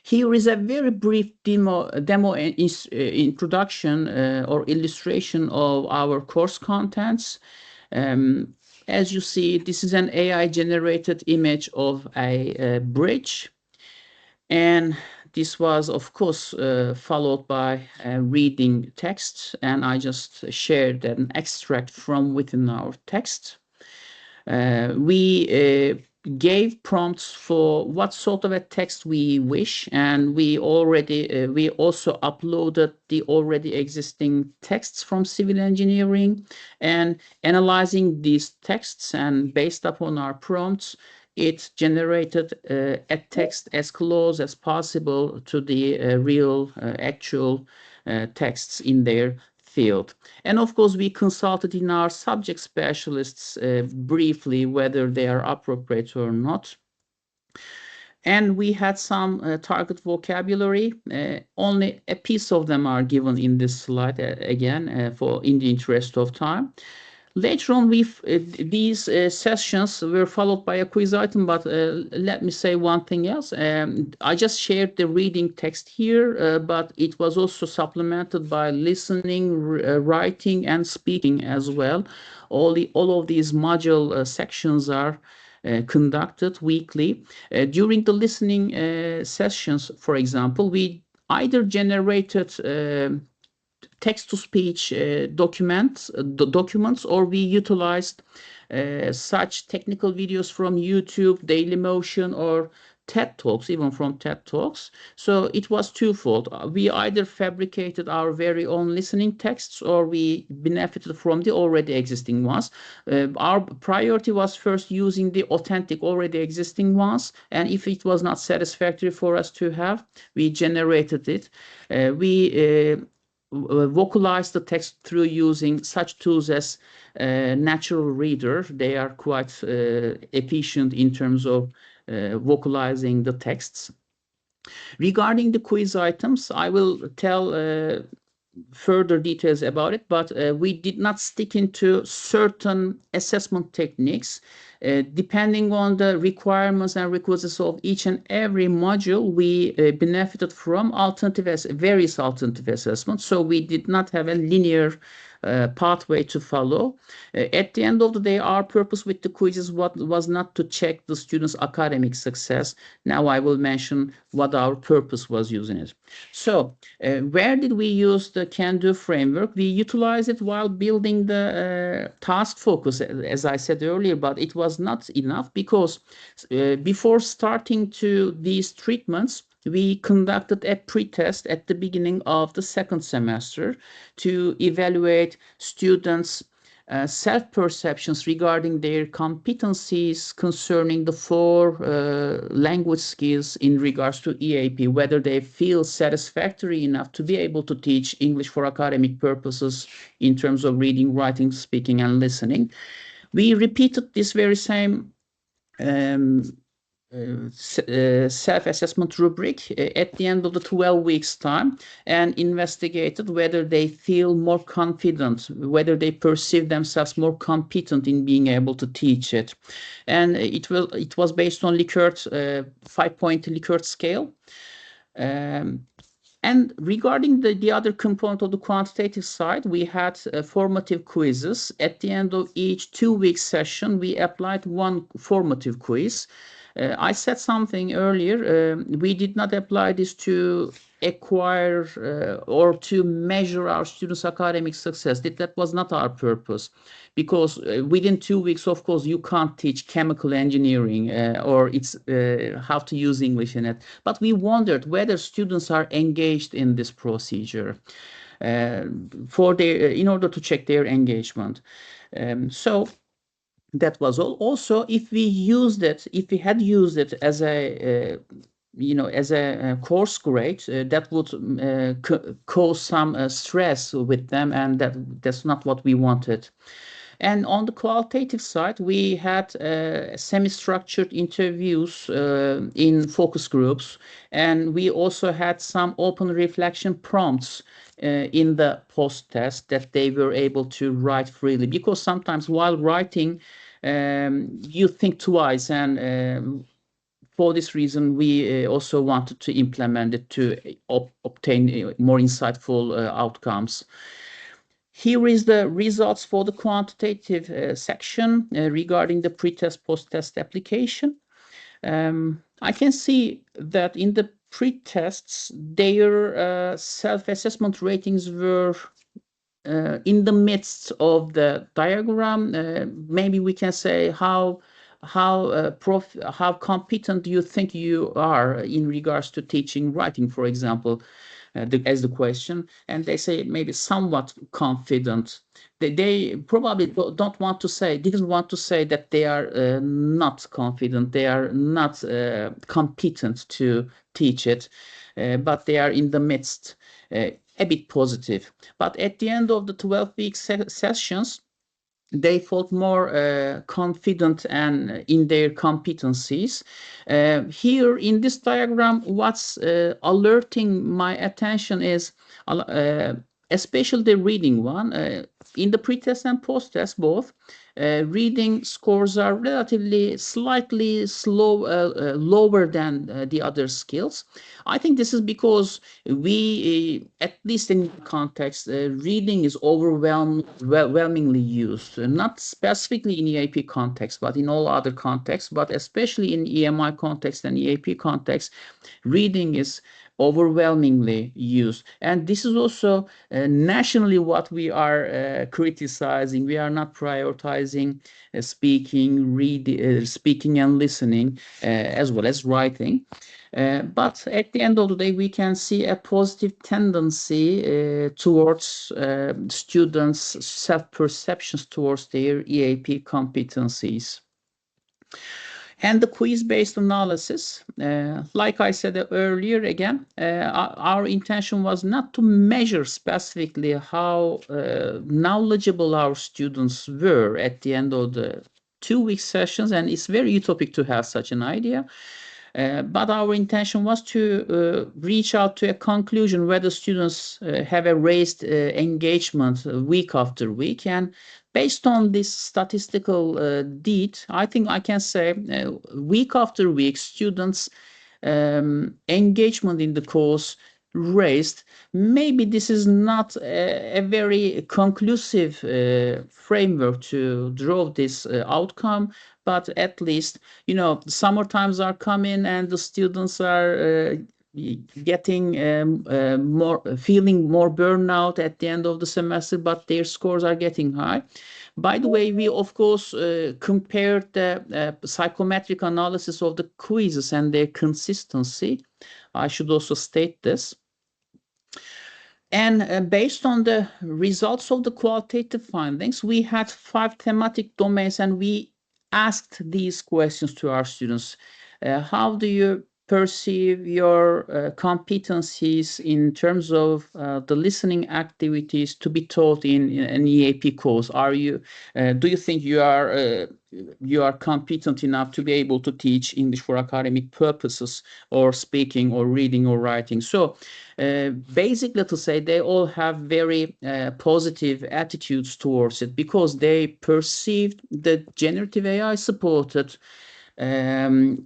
Here is a very brief demo introduction or illustration of our course contents. As you see, this is an AI-generated image of a bridge. And this was, of course, followed by reading text. And I just shared an extract from within our text. We gave prompts for what sort of a text we wish, and we also uploaded the already existing texts from civil engineering, and analyzing these texts, and based upon our prompts, it generated a text as close as possible to the real actual texts in their field. And of course, we consulted in our subject specialists briefly whether they are appropriate or not. And we had some target vocabulary. Only a piece of them are given in this slide again in the interest of time. Later on, these sessions were followed by a quiz item, but let me say one thing else. I just shared the reading text here, but it was also supplemented by listening, writing, and speaking as well. All of these module sections are conducted weekly. During the listening sessions, for example, we either generated text-to-speech documents, or we utilized such technical videos from YouTube, Dailymotion, or TED Talks, even from TED Talks. So it was twofold. We either fabricated our very own listening texts, or we benefited from the already existing ones. Our priority was first using the authentic, already existing ones, and if it was not satisfactory for us to have, we generated it. We vocalize the text through using such tools as Natural Reader. They are quite efficient in terms of vocalizing the texts. Regarding the quiz items, I will tell further details about it, but we did not stick into certain assessment techniques. Depending on the requirements and requisites of each and every module, we benefited from various alternative assessments. So we did not have a linear pathway to follow. At the end of the day, our purpose with the quizzes was not to check the students' academic success. Now I will mention what our purpose was using it. So where did we use the Can-Do framework? We utilized it while building the task focus, as I said earlier, but it was not enough because before starting to these treatments, we conducted a pre-test at the beginning of the second semester to evaluate students' self-perceptions regarding their competencies concerning the 4 language skills in regards to EAP, whether they feel satisfactory enough to be able to teach English for academic purposes in terms of reading, writing, speaking, and listening. We repeated this very same self-assessment rubric at the end of the 12 weeks time, and investigated whether they feel more confident, whether they perceive themselves more competent in being able to teach it. And it was based on Likert, 5-point Likert scale. And regarding the other component of the quantitative side, we had formative quizzes. At the end of each 2-week session, we applied one formative quiz. I said something earlier. We did not apply this to acquire or to measure our students' academic success. That was not our purpose, because within 2 weeks, of course, you can't teach chemical engineering or it's how to use English in it. But we wondered whether students are engaged in this procedure in order to check their engagement. So that was all. Also, if we had used it as a course grade, that would cause some stress with them, and that's not what we wanted. And on the qualitative side, we had semi-structured interviews in focus groups, and we also had some open reflection prompts in the post-test that they were able to write freely, because sometimes while writing, you think twice, and for this reason, we also wanted to implement it to obtain more insightful outcomes. Here is the results for the quantitative section regarding the pre-test, post-test application. I can see that in the pre-tests, their self-assessment ratings were in the midst of the diagram. Maybe we can say how competent do you think you are in regards to teaching writing, for example, as the question, and they say maybe somewhat confident. They probably don't want to say, didn't want to say that they are not confident, they are not competent to teach it, but they are in the midst, a bit positive. But at the end of the 12-week sessions, they felt more confident and in their competencies. Here in this diagram, what's alerting my attention is especially the reading one. In the pre-test and post-test both, reading scores are relatively slightly lower than the other skills. I think this is because we, at least in context, reading is overwhelmingly used, not specifically in EAP context, but in all other contexts, but especially in EMI context and EAP context, reading is overwhelmingly used. And this is also nationally what we are criticizing. We are not prioritizing speaking and listening as well as writing. But at the end of the day, we can see a positive tendency towards students' self-perceptions towards their EAP competencies. And the quiz-based analysis, like I said earlier, again, our intention was not to measure specifically how knowledgeable our students were at the end of the 2-week sessions, and it's very utopic to have such an idea. But our intention was to reach out to a conclusion whether students have a raised engagement week after week. And based on this statistical deed, I think I can say week after week, students' engagement in the course raised. Maybe this is not a very conclusive framework to draw this outcome, but at least, the summer times are coming and the students are getting feeling more burnout at the end of the semester, but their scores are getting high. By the way, we of course compared the psychometric analysis of the quizzes and their consistency. I should also state this. And based on the results of the qualitative findings, we had 5 thematic domains, and we asked these questions to our students. How do you perceive your competencies in terms of the listening activities to be taught in an EAP course? Do you think you are competent enough to be able to teach English for academic purposes, or speaking or reading or writing? So basically, to say, they all have very positive attitudes towards it, because they perceived the generative AI supported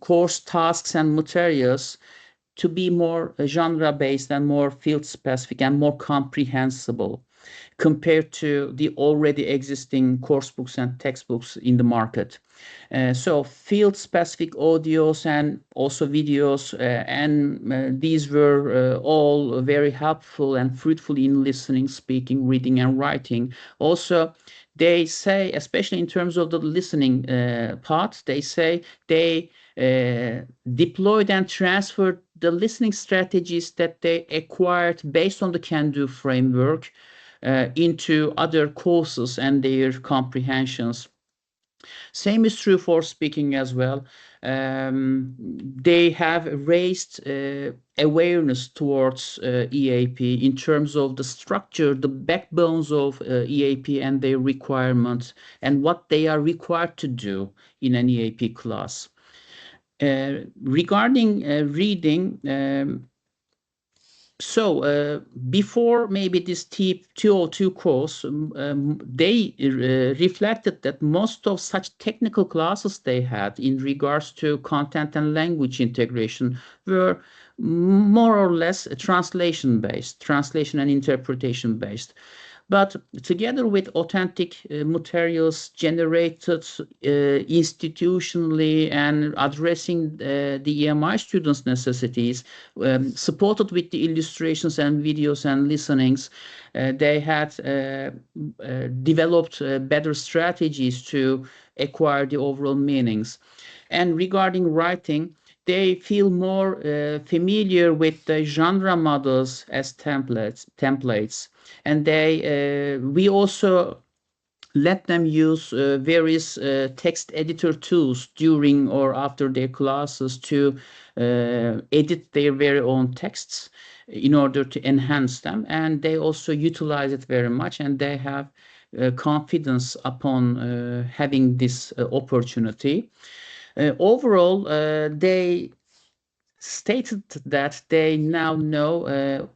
course tasks and materials to be more genre-based and more field-specific and more comprehensible compared to the already existing course books and textbooks in the market. So field-specific audios and also videos, and these were all very helpful and fruitful in listening, speaking, reading, and writing. Also, they say, especially in terms of the listening part, they say they deployed and transferred the listening strategies that they acquired based on the Can-Do framework into other courses and their comprehensions. Same is true for speaking as well. They have raised awareness towards EAP in terms of the structure, the backbones of EAP and their requirements, and what they are required to do in an EAP class. Regarding reading, Before maybe this TEEP 202 course, they reflected that most of such technical classes they had in regards to content and language integration were more or less translation based, translation and interpretation based. But together with authentic materials generated institutionally and addressing the EMI students' necessities, supported with the illustrations and videos and listenings, they had developed better strategies to acquire the overall meanings. And regarding writing, they feel more familiar with the genre models as templates, and we also let them use various text editor tools during or after their classes to edit their very own texts in order to enhance them, and they also utilize it very much, and they have confidence upon having this opportunity. Overall, they stated that they now know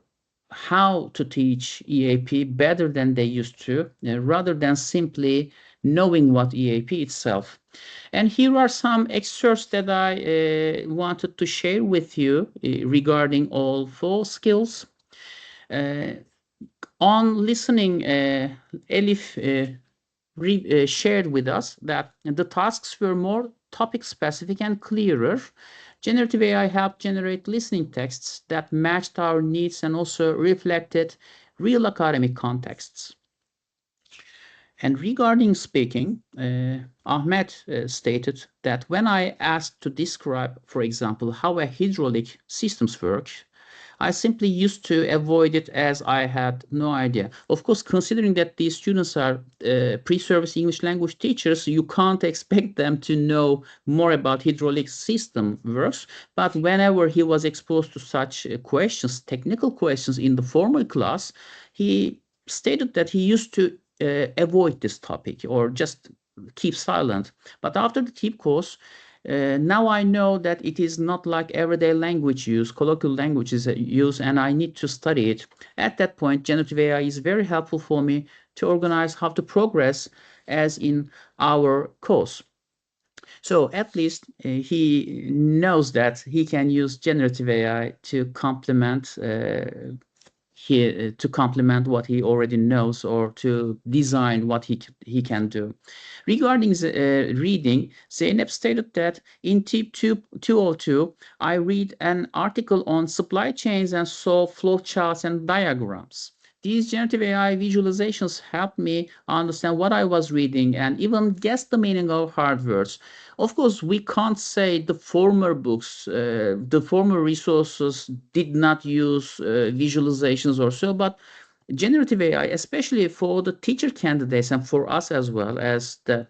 how to teach EAP better than they used to, rather than simply knowing what EAP itself. And here are some excerpts that I wanted to share with you regarding all four skills. Uh, on listening, Elif shared with us that the tasks were more topic specific and clearer. Generative AI helped generate listening texts that matched our needs and also reflected real academic contexts. And regarding speaking, Ahmet stated that when I asked to describe, for example, how a hydraulic systems work, I simply used to avoid it as I had no idea. Of course, considering that these students are pre-service English language teachers, you can't expect them to know more about hydraulic system works. But whenever he was exposed to such questions, technical questions in the formal class, he stated that he used to avoid this topic or just keep silent. But after the TEEP course, now I know that it is not like everyday language use, colloquial language is use, and I need to study it. At that point, generative AI is very helpful for me to organize how to progress as in our course. So at least he knows that he can use generative AI to complement to complement what he already knows or to design what he can do. Regarding reading, Zeynep stated that in tip 202, I read an article on supply chains and saw flowcharts and diagrams. These generative AI visualizations helped me understand what I was reading and even guess the meaning of hard words. Of course, we can't say the former books, the former resources did not use visualizations or so, but generative AI, especially for the teacher candidates and for us as the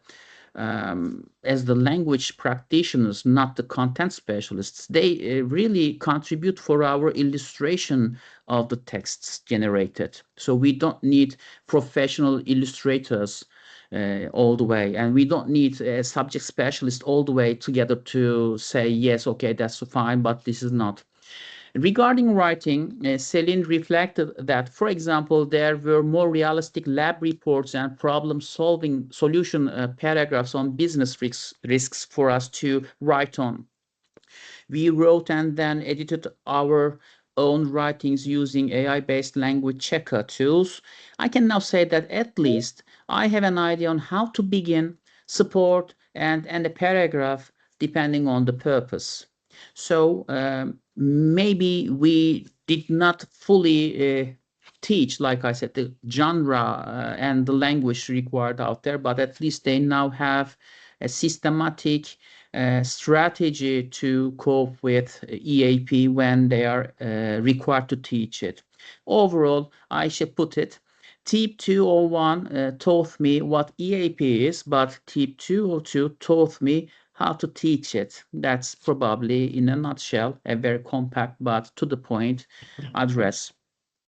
language practitioners, not the content specialists, they really contribute for our illustration of the texts generated. So we don't need professional illustrators all the way, and we don't need a subject specialist all the way together to say, yes, okay, that's fine, but this is not. Regarding writing, Celine reflected that, for example, there were more realistic lab reports and problem-solving solution paragraphs on business risks for us to write on. We wrote and then edited our own writings using AI-based language checker tools. I can now say that at least I have an idea on how to begin, support, and a paragraph depending on the purpose. So maybe we did not fully teach, like I said, the genre and the language required out there, but at least they now have a systematic strategy to cope with EAP when they are required to teach it. Overall, I should put it, TEEP 201 taught me what EAP is, but TEEP 202 taught me how to teach it. That's probably, in a nutshell, a very compact but to the point address.